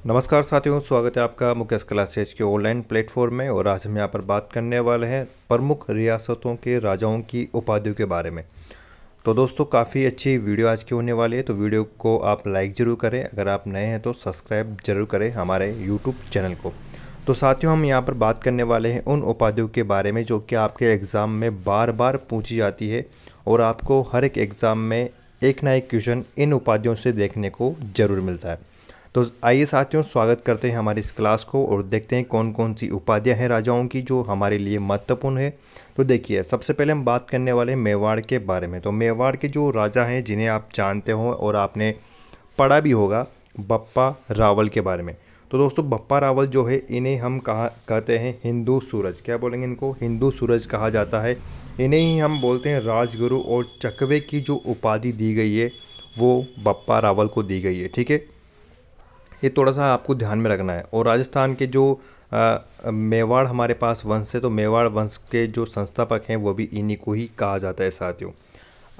नमस्कार साथियों, स्वागत है आपका मुकेश क्लासेज के ऑनलाइन प्लेटफॉर्म में। और आज हम यहाँ पर बात करने वाले हैं प्रमुख रियासतों के राजाओं की उपाधियों के बारे में। तो दोस्तों, काफ़ी अच्छी वीडियो आज की होने वाली है, तो वीडियो को आप लाइक ज़रूर करें। अगर आप नए हैं तो सब्सक्राइब जरूर करें हमारे यूट्यूब चैनल को। तो साथियों, हम यहाँ पर बात करने वाले हैं उन उपाधियों के बारे में जो कि आपके एग्ज़ाम में बार बार पूछी जाती है और आपको हर एक एग्ज़ाम में एक ना एक क्वेश्चन इन उपाधियों से देखने को ज़रूर मिलता है। तो आइए साथियों, स्वागत करते हैं हमारी इस क्लास को और देखते हैं कौन कौन सी उपाधियां हैं राजाओं की जो हमारे लिए महत्वपूर्ण है। तो देखिए, सबसे पहले हम बात करने वाले हैं मेवाड़ के बारे में। तो मेवाड़ के जो राजा हैं जिन्हें आप जानते हो और आपने पढ़ा भी होगा, बप्पा रावल के बारे में। तो दोस्तों, बप्पा रावल जो है इन्हें हम कहते हैं हिंदू सूरज। क्या बोलेंगे इनको? हिंदू सूरज कहा जाता है। इन्हें ही हम बोलते हैं राजगुरु। और चकवे की जो उपाधि दी गई है वो बप्पा रावल को दी गई है। ठीक है, ये थोड़ा सा आपको ध्यान में रखना है। और राजस्थान के जो मेवाड़ हमारे पास वंश है, तो मेवाड़ वंश के जो संस्थापक हैं वो भी इन्हीं को ही कहा जाता है साथियों।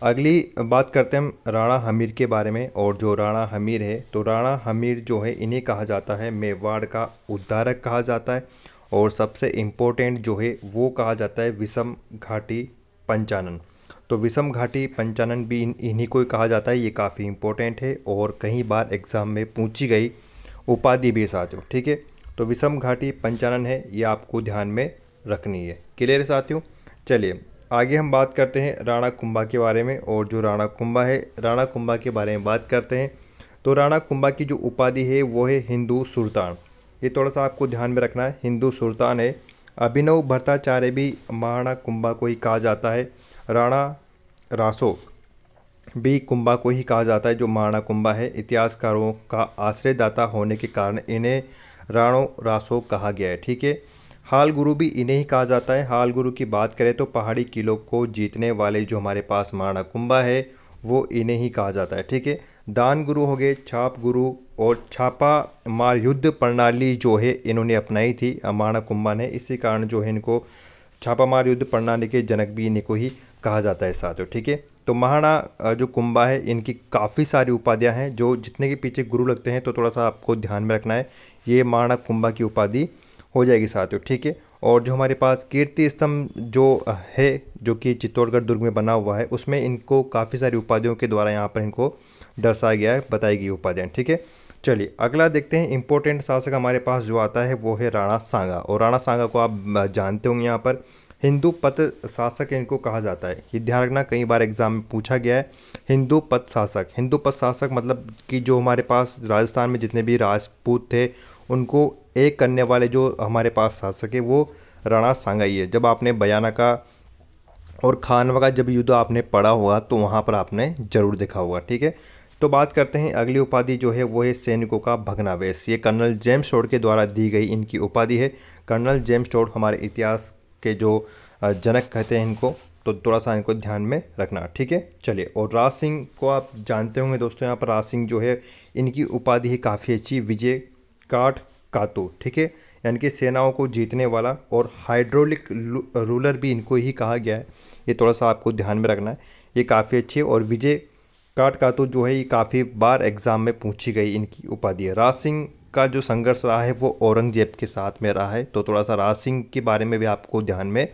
अगली बात करते हैं हम राणा हमीर के बारे में। और जो राणा हमीर है, तो राणा हमीर जो है इन्हें कहा जाता है मेवाड़ का उद्धारक कहा जाता है। और सबसे इम्पोर्टेंट जो है वो कहा जाता है विषम घाटी पंचानन। तो विषम घाटी पंचानन भी इन्हीं को ही कहा जाता है। ये काफ़ी इम्पोर्टेंट है और कई बार एग्ज़ाम में पूछी गई उपाधि भी साथियों। ठीक है, तो विषम घाटी पंचानन है, ये आपको ध्यान में रखनी है। क्लियर है साथियों? चलिए आगे हम बात करते हैं राणा कुंभा के बारे में। और जो राणा कुंभा है, राणा कुंभा के बारे में बात करते हैं। तो राणा कुंभा की जो उपाधि है वो है हिंदू सुल्तान। ये थोड़ा सा आपको ध्यान में रखना है, हिंदू सुल्तान है। अभिनव भट्टाचार्य भी महाराणा कुंभा को ही कहा जाता है। राणा रासो भी कुंभा को ही कहा जाता है जो महाराणा कुंभा है। इतिहासकारों का आश्रयदाता होने के कारण इन्हें राणो रासो कहा गया है। ठीक है, हाल गुरु भी इन्हें ही कहा जाता है। हाल गुरु की बात करें तो पहाड़ी किलों को जीतने वाले जो हमारे पास महाराणा कुंभा है वो इन्हें ही कहा जाता है। ठीक है, दान गुरु हो गए, छाप गुरु और छापा मार युद्ध प्रणाली जो है इन्होंने अपनाई थी महाराणा कुंभा ने। इसी कारण जो है इनको छापामार युद्ध प्रणाली के जनक भी इन्हीं को ही कहा जाता है साथियों। ठीक है, तो महाराणा जो कुंभा है इनकी काफ़ी सारी उपाधियां हैं जो जितने के पीछे गुरु लगते हैं, तो थोड़ा सा आपको ध्यान में रखना है। ये महाराणा कुंभा की उपाधि हो जाएगी साथियों। ठीक है, और जो हमारे पास कीर्ति स्तंभ जो है जो कि चित्तौड़गढ़ दुर्ग में बना हुआ है, उसमें इनको काफ़ी सारी उपाधियों के द्वारा यहाँ पर इनको दर्शाया गया है, बताई गई उपाधियाँ। ठीक है, चलिए अगला देखते हैं। इंपॉर्टेंट शासक हमारे पास जो आता है वो है राणा सांगा। और राणा सांगा को आप जानते होंगे, यहाँ पर हिंदू पथ शासक इनको कहा जाता है। ये ध्यान रखना, कई बार एग्जाम में पूछा गया है। हिंदू पथ शासक, हिंदू पथ शासक मतलब कि जो हमारे पास राजस्थान में जितने भी राजपूत थे उनको एक करने वाले जो हमारे पास शासक है वो राणा सांगा ही है। जब आपने बयाना का और खानवा का जब युद्ध आपने पढ़ा होगा तो वहाँ पर आपने जरूर देखा होगा। ठीक है, तो बात करते हैं अगली उपाधि जो है वो है सैनिकों का भग्नावशेष। ये कर्नल जेम्स टोड के द्वारा दी गई इनकी उपाधि है। कर्नल जेम्स टोड हमारे इतिहास के जो जनक कहते हैं इनको, तो थोड़ा सा इनको ध्यान में रखना। ठीक है, चलिए। और राज सिंह को आप जानते होंगे दोस्तों, यहाँ पर राज सिंह जो है इनकी उपाधि है काफ़ी अच्छी, विजय काट कातू। ठीक है, यानी कि सेनाओं को जीतने वाला। और हाइड्रोलिक रूलर भी इनको ही कहा गया है, ये थोड़ा सा आपको ध्यान में रखना है, ये काफ़ी अच्छी है। और विजय काट कातू जो है ये काफ़ी बार एग्जाम में पूछी गई इनकी उपाधि है। राज सिंह का जो संघर्ष रहा है वो औरंगजेब के साथ में रहा है, तो थोड़ा सा राज सिंह के बारे में भी आपको ध्यान में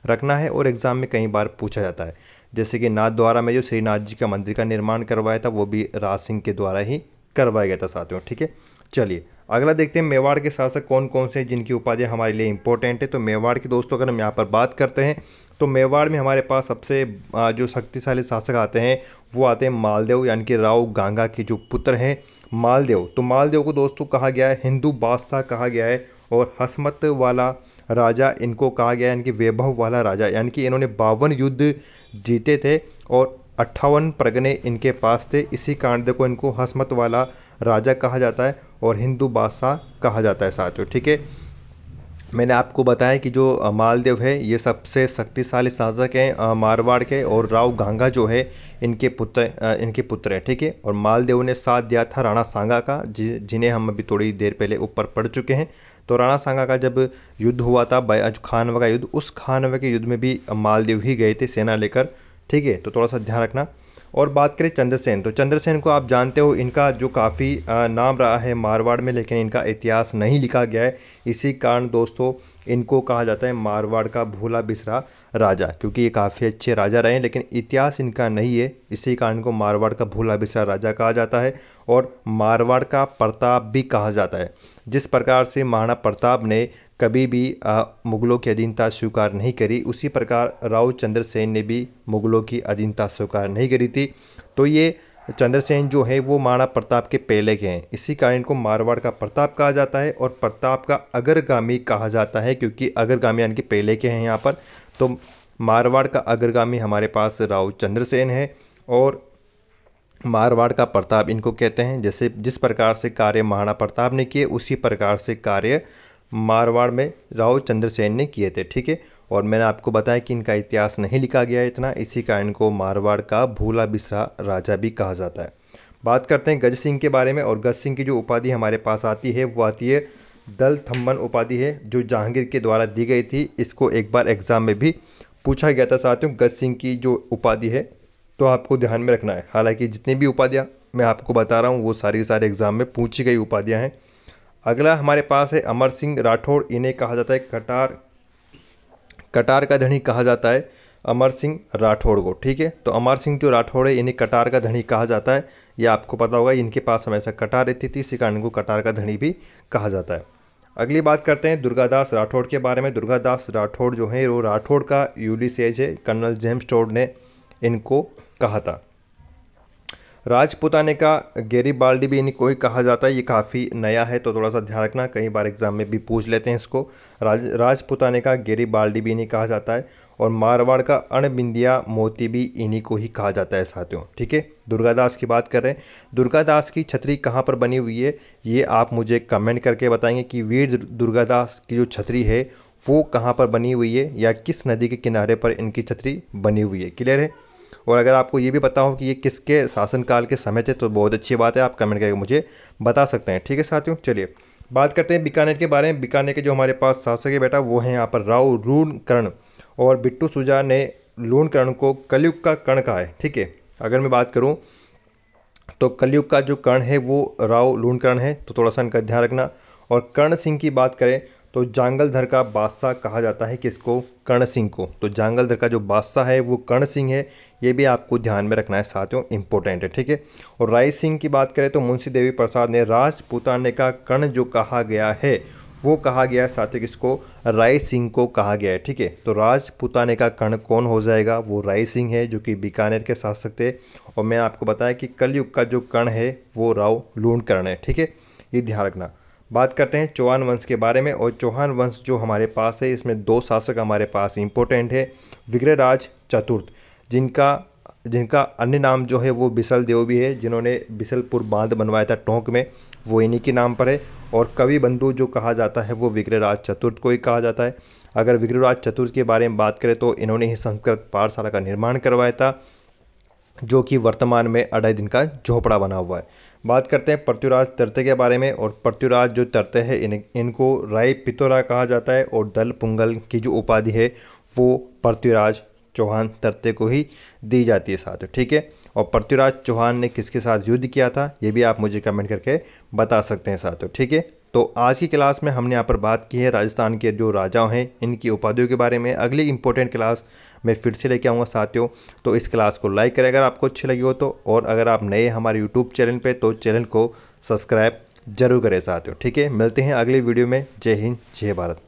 रखना है और एग्जाम में कई बार पूछा जाता है। जैसे कि नाथद्वारा में जो श्रीनाथ जी का मंदिर का निर्माण करवाया था वो भी राज सिंह के द्वारा ही करवाया गया था साथियों। ठीक है, चलिए अगला देखते हैं मेवाड़ के शासक कौन कौन से जिनकी उपाधियाँ हमारे लिए इंपॉर्टेंट है। तो मेवाड़ के दोस्तों अगर हम यहाँ पर बात करते हैं तो मेवाड़ में हमारे पास सबसे जो शक्तिशाली शासक आते हैं वो आते हैं मालदेव, यानी कि राव गांगा के जो पुत्र हैं मालदेव। तो मालदेव को दोस्तों कहा गया है हिंदू बादशाह कहा गया है। और हसमत वाला राजा इनको कहा गया है, यानी कि वैभव वाला राजा, यानी कि इन्होंने 52 युद्ध जीते थे और 58 परगने इनके पास थे। इसी कारण देखो इनको हसमत वाला राजा कहा जाता है और हिंदू बादशाह कहा जाता है साथियों। ठीक है, मैंने आपको बताया कि जो मालदेव है ये सबसे शक्तिशाली शासक हैं मारवाड़ के। और राव गांगा जो है इनके पुत्र हैं। ठीक है, और मालदेव ने साथ दिया था राणा सांगा का, जिन्हें हम अभी थोड़ी देर पहले ऊपर पढ़ चुके हैं। तो राणा सांगा का जब युद्ध हुआ था खानवा का युद्ध, उस खानवा के युद्ध में भी मालदेव ही गए थे सेना लेकर। ठीक है, तो थोड़ा सा ध्यान रखना। और बात करें चंद्रसेन, तो चंद्रसेन को आप जानते हो, इनका जो काफ़ी नाम रहा है मारवाड़ में, लेकिन इनका इतिहास नहीं लिखा गया है। इसी कारण दोस्तों इनको कहा जाता है मारवाड़ का भूला बिसरा राजा, क्योंकि ये काफ़ी अच्छे राजा रहे हैं लेकिन इतिहास इनका नहीं है। इसी कारण को मारवाड़ का भूला बिसरा राजा कहा जाता है और मारवाड़ का प्रताप भी कहा जाता है। जिस प्रकार से महाराणा प्रताप ने कभी भी मुग़लों की अधीनता स्वीकार नहीं करी, उसी प्रकार राव चंद्रसेन ने भी मुग़लों की अधीनता स्वीकार नहीं करी थी। तो ये चंद्रसेन जो है वो महाराणा प्रताप के पहले के हैं, इसी कारण इनको मारवाड़ का प्रताप कहा जाता है और प्रताप का अग्रगामी कहा जाता है, क्योंकि अग्रगामी यानी कि पहले के हैं यहाँ पर। तो मारवाड़ का अग्रगामी हमारे पास राव चंद्रसेन है और मारवाड़ का प्रताप इनको कहते हैं। जैसे जिस प्रकार से कार्य महाराणा प्रताप ने किए, उसी प्रकार से कार्य मारवाड़ में राव चंद्रसेन ने किए थे, ठीक है। और मैंने आपको बताया कि इनका इतिहास नहीं लिखा गया है इतना, इसी कारण को मारवाड़ का भूला बिसरा राजा भी कहा जाता है। बात करते हैं गज सिंह के बारे में, और गज सिंह की जो उपाधि हमारे पास आती है वो आती है दल थम्बन उपाधि है, जो जहांगीर के द्वारा दी गई थी। इसको एक बार एग्जाम में भी पूछा गया था साथियों। गज सिंह की जो उपाधि है तो आपको ध्यान में रखना है, हालांकि जितनी भी उपाधियाँ मैं आपको बता रहा हूँ वो सारी एग्जाम में पूछी गई उपाधियाँ हैं। अगला हमारे पास है अमर सिंह राठौड़, इन्हें कहा जाता है कटार का धनी कहा जाता है अमर सिंह राठौड़ को, ठीक है। तो अमर सिंह जो राठौड़ है इन्हें कटार का धनी कहा जाता है, ये आपको पता होगा। इनके पास हमेशा कटार रहती थी, इसी कारण इनको कटार का धनी भी कहा जाता है। अगली बात करते हैं दुर्गादास राठौड़ के बारे में। दुर्गादास राठौड़ जो है वो राठौड़ का यूलिसेज है, कर्नल जेम्स टोड ने इनको कहा था। राजपुताने का गैरिबाल्डी भी इनको ही कहा जाता है, ये काफ़ी नया है तो थोड़ा सा ध्यान रखना, कई बार एग्जाम में भी पूछ लेते हैं इसको। राजपुताने का गैरिबाल्डी भी इन्हीं कहा जाता है और मारवाड़ का अणबिंदिया मोती भी इन्हीं को ही कहा जाता है साथियों, ठीक है। दुर्गादास की बात कर रहे हैं, दुर्गादास की छतरी कहाँ पर बनी हुई है ये आप मुझे कमेंट करके बताएंगे कि वीर दुर्गादास की जो छतरी है वो कहाँ पर बनी हुई है या किस नदी के किनारे पर इनकी छतरी बनी हुई है, क्लियर है। और अगर आपको ये भी पता हो कि ये किसके शासनकाल के समय थे तो बहुत अच्छी बात है, आप कमेंट करके मुझे बता सकते हैं, ठीक है साथियों। चलिए बात करते हैं बीकानेर के बारे में। बीकानेर के जो हमारे पास शासक है बेटा वो है यहाँ पर राव लूणकर्ण, और बिट्टू सुजा ने लूणकर्ण को कलयुग का कर्ण कहा है, ठीक है। अगर मैं बात करूँ तो कलयुग का जो कर्ण है वो राव लूणकर्ण है, तो थोड़ा सा इनका ध्यान रखना। और कर्ण सिंह की बात करें तो जांगलधर का बादशाह कहा जाता है किसको, कर्ण सिंह को। तो जांगलधर का जो बादशाह है वो कर्ण सिंह है, ये भी आपको ध्यान में रखना है साथियों, इंपॉर्टेंट है, ठीक है। और राय सिंह की बात करें तो मुंशी देवी प्रसाद ने राजपूताने का कर्ण जो कहा गया है वो कहा गया है साथियों किसको, राय सिंह को कहा गया है, ठीक है। तो राजपूताने का कर्ण कौन हो जाएगा, वो राय सिंह है जो कि बीकानेर के शासक थे। और मैंने आपको बताया कि कलयुग का जो कर्ण है वो राव लूणकर्ण है, ठीक है, ये ध्यान रखना। बात करते हैं चौहान वंश के बारे में, और चौहान वंश जो हमारे पास है इसमें दो शासक हमारे पास इंपॉर्टेंट है, विग्रहराज चतुर्थ, जिनका अन्य नाम जो है वो बिसल देव भी है, जिन्होंने बिसलपुर बांध बनवाया था टोंक में, वो इन्हीं के नाम पर है। और कवि बंधु जो कहा जाता है वो विग्रहराज चतुर्थ को ही कहा जाता है। अगर विग्रहराज चतुर्थ के बारे में बात करें तो इन्होंने ही संस्कृत पाठशाला का निर्माण करवाया था, जो कि वर्तमान में 2.5 दिन का झोपड़ा बना हुआ है। बात करते हैं पृथ्वीराज तर्ते के बारे में, और पृथ्वीराज जो तर्ते है इनको राय पितोरा कहा जाता है, और दल पुंगल की जो उपाधि है वो पृथ्वीराज चौहान तर्ते को ही दी जाती है साथियों, ठीक है। और पृथ्वीराज चौहान ने किसके साथ युद्ध किया था ये भी आप मुझे कमेंट करके बता सकते हैं साथियों, ठीक है। तो आज की क्लास में हमने यहाँ पर बात की है राजस्थान के जो राजाओं हैं इनकी उपाधियों के बारे में। अगली इंपॉर्टेंट क्लास मैं फिर से लेके आऊँगा साथियों, तो इस क्लास को लाइक करें अगर आपको अच्छी लगी हो तो, और अगर आप नए हमारे यूट्यूब चैनल पे तो चैनल को सब्सक्राइब जरूर करें साथियों, ठीक है। मिलते हैं अगली वीडियो में। जय हिंद, जय भारत।